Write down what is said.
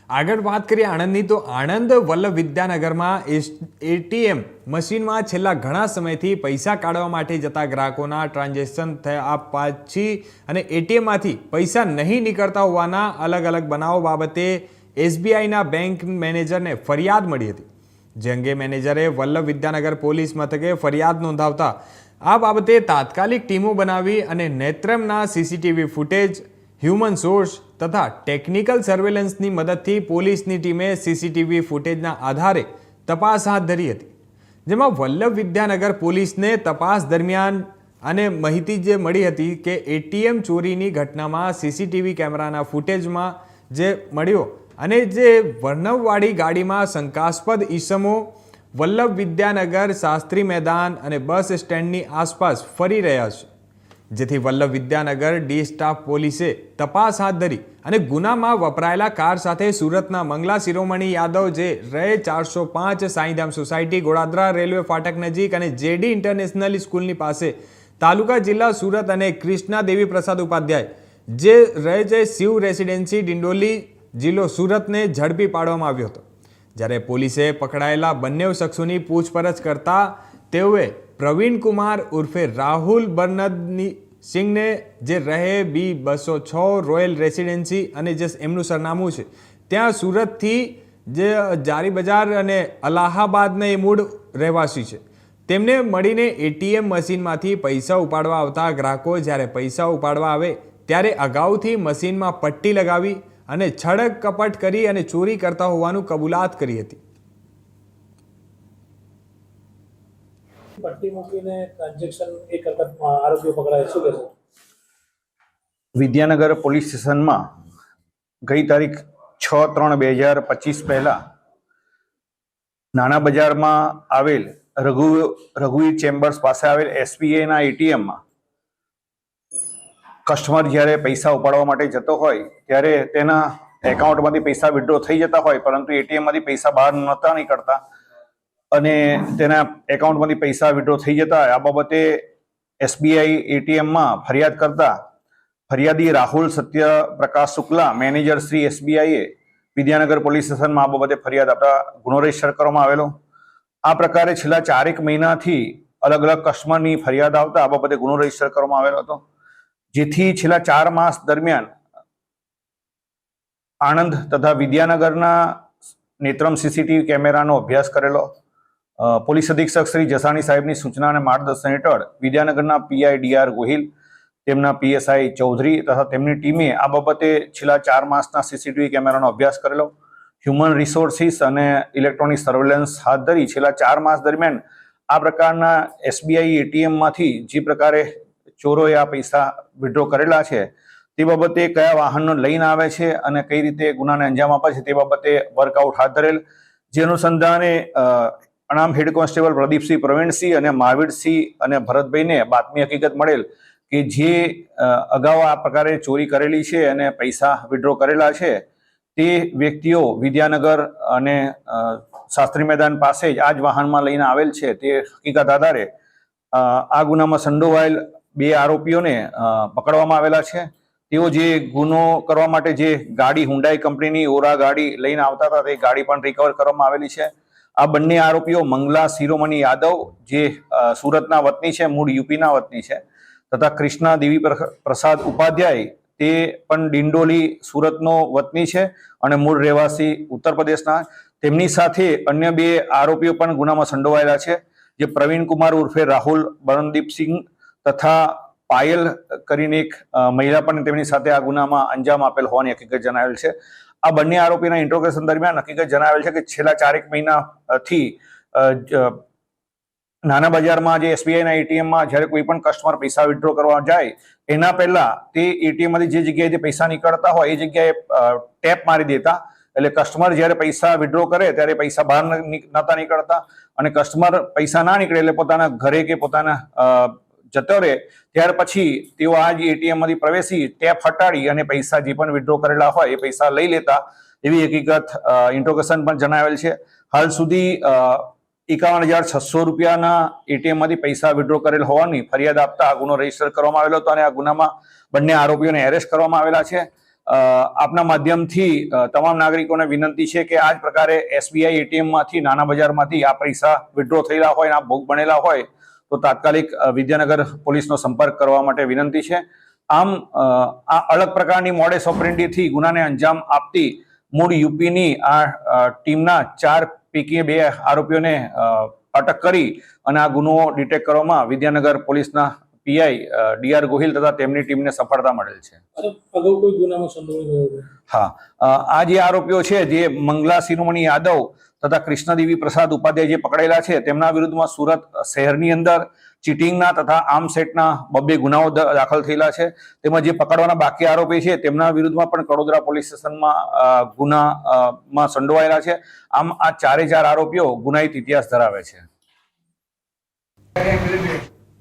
આગળ વાત કરીએ આણંદની તો આણંદ વલ્લભ વિદ્યાનગરમાં એટીએમ મશીનમાં છેલ્લા ઘણા સમયથી પૈસા કાઢવા માટે જતા ગ્રાહકોના ટ્રાન્ઝેક્શન થયા પછી અને એટીએમમાંથી પૈસા નહીં નીકળતા હોવાના અલગ અલગ બનાવો બાબતે એસબીઆઈના બેંક મેનેજરને ફરિયાદ મળી હતી, જે અંગે મેનેજરે વલ્લભ વિદ્યાનગર પોલીસ મથકે ફરિયાદ નોંધાવતા આ બાબતે તાત્કાલિક ટીમો બનાવી અને નેત્રમના સીસીટીવી ફૂટેજ, હ્યુમન સોર્સ તથા ટેકનિકલ સર્વેલન્સની મદદથી પોલીસની ટીમે સીસીટીવી ફૂટેજના આધારે તપાસ હાથ ધરી હતી, જેમાં વલ્લભ વિદ્યાનગર પોલીસને તપાસ દરમિયાન અને માહિતી જે મળી હતી કે એટીએમ ચોરીની ઘટનામાં સીસીટીવી કેમેરાના ફૂટેજમાં જે મળ્યો અને જે વર્ણવવાળી ગાડીમાં શંકાસ્પદ ઈસમો વલ્લભ વિદ્યાનગર શાસ્ત્રી મેદાન અને બસ સ્ટેન્ડની આસપાસ ફરી રહ્યા છે, જેથી વલ્લભ વિદ્યાનગર ડી સ્ટાફ પોલીસે તપાસ હાથ ધરી અને ગુનામાં વપરાયેલા કાર સાથે સુરતના મંગલા શિરોમણી યાદવ જે રહે 405 સાંઈધામ સોસાયટી ગોળાદરા રેલવે ફાટક નજીક અને જેડી ઇન્ટરનેશનલ સ્કૂલની પાસે તાલુકા જિલ્લા સુરત અને કૃષ્ણા દેવી પ્રસાદ ઉપાધ્યાય જે રહે છે શિવ રેસિડેન્સી ડિંડોલી જિલ્લો સુરતને ઝડપી પાડવામાં આવ્યો હતો, જ્યારે પોલીસે પકડાયેલા બંને શખ્સોની પૂછપરછ કરતા તેઓએ પ્રવીણ કુમાર ઉર્ફે રાહુલ બરનદની સિંહને જે રહે B206 રોયલ રેસિડેન્સી અને જે એમનું સરનામું છે ત્યાં સુરતથી જે જારી બજાર અને અલ્હાબાદના એ મૂળ રહેવાસી છે, તેમને મળીને એટીએમ મશીનમાંથી પૈસા ઉપાડવા આવતા ગ્રાહકો જ્યારે પૈસા ઉપાડવા આવે ત્યારે અગાઉથી મશીનમાં પટ્ટી લગાવી અને છડક કપટ કરી અને ચોરી કરતા હોવાનું કબૂલાત કરી હતી. પટ્ટી મૂકીને ટ્રાન્ઝેક્શન એ કરતા આરોપીઓ પકડાય, શું કહેશો? વિદ્યાનગર પોલીસ સ્ટેશનમાં ગઈ તારીખ 6/3/2025 પહેલા નાના બજારમાં આવેલ રઘુવીર ચેમ્બર્સ પાસે આવેલ એસબીઆઈના એટીએમમાં કસ્ટમર જ્યારે પૈસા ઉપાડવા માટે જતો હોય ત્યારે તેના એકાઉન્ટમાંથી પૈસા વિથડ્રો થઈ જતા હોય, પરંતુ એટીએમમાંથી પૈસા બહાર નહોતા નીકળતા અને તેના એકાઉન્ટમાંથી પૈસા વિથડ્રો થઈ જતા. આ બાબતે એસબીઆઈ એટીએમમાં ફરિયાદ કરતા ફરિયાદી રાહુલ સત્યપ્રકાશ શુક્લા મેનેજર શ્રી એસબીઆઈએ વિદ્યાનગર પોલીસ સ્ટેશનમાં આ બાબતે ફરિયાદ આપતા ગુનો રજીસ્ટર કરવામાં આવેલો. આ પ્રકારે છેલ્લા 4 મહિનાથી અલગ અલગ કસ્ટમરની ફરિયાદ આવતા આ બાબતે ગુનો રજીસ્ટર કરવામાં આવેલો હતો, જેથી છેલ્લા 4 માસ દરમિયાન આણંદ તથા વિદ્યાનગરના નેત્રમ સીસીટીવી કેમેરાનો અભ્યાસ કરેલો. પોલીસ અધિક્ષક શ્રી જસાણી સાહેબની સૂચના અને માર્ગદર્શન હેઠળ વિદ્યાનગરના પીઆઈ DR ગોહિલ, તેમના PSI ચૌધરી તથા તેમની ટીમે આ બાબતે છેલ્લા 4 માસના સીસીટીવી કેમેરાનો અભ્યાસ કરેલો. હ્યુમન રિસોર્સિસ અને ઇલેક્ટ્રોનિક સર્વેલન્સ હાથ ધરી છેલ્લા 4 માસ દરમિયાન આ પ્રકારના એસબીઆઈ એટીએમમાંથી જે પ્રકારે ચોરોએ આ પૈસા વિથડ્રો કરેલા છે તે બાબતે કયા વાહનો લઈને આવે છે અને કઈ રીતે ગુનાને અંજામ આપે છે તે બાબતે વર્કઆઉટ હાથ ધરેલ, જે અનુસંધાને અનામ હેડ કોન્સ્ટેબલ પ્રદીપસિંહ, પ્રવીણસિંહ અને મહાવીરસિંહ અને ભરતભાઈને બાતમી હકીકત મળેલ કે જે અગાઉ આ પ્રકારે ચોરી કરેલી છે અને પૈસા વિથડ્રો કરેલા છે તે વ્યક્તિઓ વિદ્યાનગર અને શાસ્ત્રી મેદાન પાસે જ આ જ વાહનમાં લઈને આવેલ છે. તે હકીકત આધારે આ ગુનામાં સંડોવાયેલ 2 આરોપીઓને પકડવામાં આવેલા છે. તેઓ જે ગુનો કરવા માટે જે ગાડી હુન્ડાઈ કંપનીની ઓરા ગાડી લઈને આવતા હતા તે ગાડી પણ રિકવર કરવામાં આવેલી છે. આ બંને આરોપીઓ મંગલા શિરોમણી યાદવ જે સુરતના વતની છે, મૂળ યુપીના વતની છે, તથા કૃષ્ણા દેવી પ્રસાદ ઉપાધ્યાય તે પણ ડિંડોલી સુરતનો વતની છે અને મૂળ રહેવાસી ઉત્તર પ્રદેશના. તેમની સાથે અન્ય 2 આરોપીઓ પણ ગુનામાં સંડોવાયેલા છે, જે પ્રવીણ કુમાર ઉર્ફે રાહુલ બરનદીપસિંહ તથા પાયલ કરીને એક મહિલા પણ તેમની સાથે આ ગુનામાં અંજામ આપેલ હોવાની હકીકત જણાવેલ છે. આ બંને આરોપીના ઇન્ટ્રોગેશન દરમિયાન હકીકત જણાવેલ છે કે છેલ્લા 4 મહિનાથી નાના બજારમાં જે એસબીઆઈના એટીએમમાં જ્યારે કોઈ પણ કસ્ટમર પૈસા વિથડ્રો કરવા જાય એના પહેલા તે એટીએમમાંથી જે જગ્યાએથી પૈસા નીકળતા હોય એ જગ્યાએ ટેપ મારી દેતા, એટલે કસ્ટમર જ્યારે પૈસા વિથડ્રો કરે ત્યારે પૈસા બહાર નહોતા નીકળતા અને કસ્ટમર પૈસા ના નીકળે એટલે પોતાના ઘરે કે પોતાના જતો રહે ત્યાર પછી તેઓ આ જ એટીએમમાંથી પ્રવેશી ટેપ હટાડી અને પૈસા જે પણ વિથડ્રો કરેલા હોય એ પૈસા લઈ લેતા એવી હકીકત ઇન્ટ્રોગેશન પણ જણાવેલ છે. હાલ સુધી 51,600 રૂપિયાના એટીએમમાંથી પૈસા વિથડ્રો કરેલ હોવાની ફરિયાદ આપતા આ ગુનો રજીસ્ટર કરવામાં આવેલો હતો અને આ ગુનામાં બંને આરોપીઓને એરેસ્ટ કરવામાં આવેલા છે. આપના માધ્યમથી તમામ નાગરિકોને વિનંતી છે કે આ જ પ્રકારે SBI ATM-માંથી નાના બજારમાંથી આ પૈસા વિડ્રો થયેલા હોય અને આ ભોગ બનેલા હોય તો તાત્કાલિક વિદ્યાનગર પોલીસનો સંપર્ક કરવા માટે વિનંતી છે. આમ આ અલગ પ્રકારની મોડેસ ઓપરેન્ડીથી ગુનાને અંજામ આપતી મૂળ યુપીની આ ટીમના 4 પૈકી 2 આરોપીઓને અટક કરી અને આ ગુનો ડિટેક્ટ કરવામાં વિદ્યાનગર પોલીસના PI DR ગોહિલ તથા તેમની ટીમને સફળતા મળેલ છે. અગાઉ કોઈ ગુનામાં સંડોવાઈ ગયો? હા, આ જે આરોપીઓ છે જે મંગલા શિરોમણી યાદવ તથા કૃષ્ણદેવી પ્રસાદ ઉપાધ્યાય જે પકડેલા છે તેમના વિરુદ્ધમાં સુરત શહેરની અંદર ચીટિંગના તથા આર્મસેટના 2 ગુનાઓ દાખલ થયેલા છે. તેમજ જે પકડવાના બાકી આરોપી છે તેમના વિરુદ્ધમાં પણ કડોદરા પોલીસ સ્ટેશનમાં ગુનામાં સંડોવાયેલા છે. આમ આ 4 આરોપીઓ ગુનાહિત ઇતિહાસ ધરાવે છે.